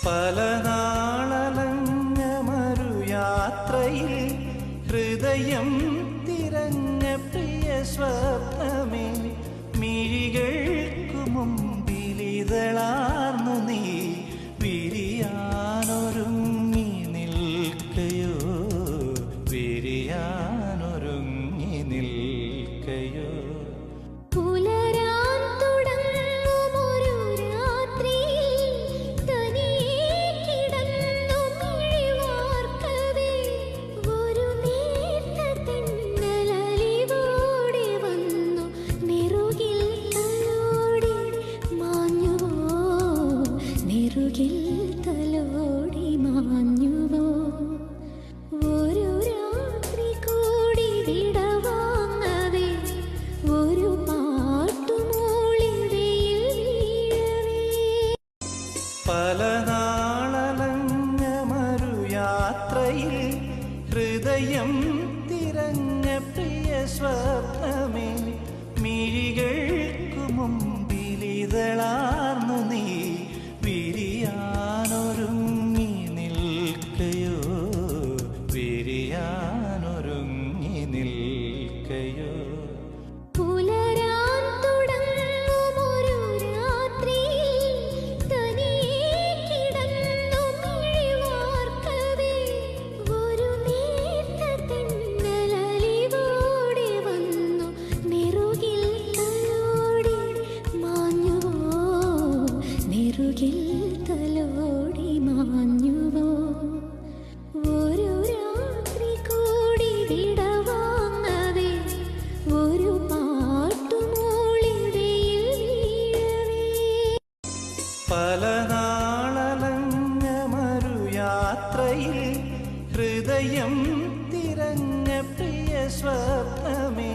പല നാളലഞ്ഞ മറുയാത്രയിൽ ഹൃദയം തിരഞ്ഞ പ്രിയ സ്വപ്നമേ, മിഴികൾക്കു മുമ്പിലിതളാർന്നു നീ വിരിയാനൊരുങ്ങി നിൽക്കയോ, വിരിയാനൊരുങ്ങി നിൽക്കയോ. തലോടി മാഞ്ഞുവോ ഒരു രാത്രി കൂടി വിടവാങ്ങവേ, ഒരു പാട്ടുമൂളി വെയിൽ വീഴവേ. പല നാളലഞ്ഞ മറുയാത്രയിൽ ഹൃദയം തിരഞ്ഞ പ്രിയ സ്വപ്നമേ, മിഴികൾക്കു മുമ്പിലിതളാർന്നു നീ വിരിയാനൊരുങ്ങി നിൽക്കയോ, വിരിയാനൊരുങ്ങി നിൽക്കയോ. പുലരാൻ തുടങ്ങുമൊരു രാത്രിയിൽ തനിയെ കിടന്നു മിഴിവാർക്കവേ, ഒരു നേർത്ത തെന്നലലിവോടെ വന്നു നെറുകിൽ തലോടി മാഞ്ഞുവോ, നെറുകിൽ തലോടി മാഞ്ഞുവോ. ഒരു രാത്രി കൂടി വിടവാങ്ങവേ, ഒരു പാട്ടുമൂളി വെയിൽ വീഴവേ. പല നാളലഞ്ഞ മറുയാത്രയിൽ ഹൃദയം തിരഞ്ഞ പ്രിയ സ്വപ്നമേ,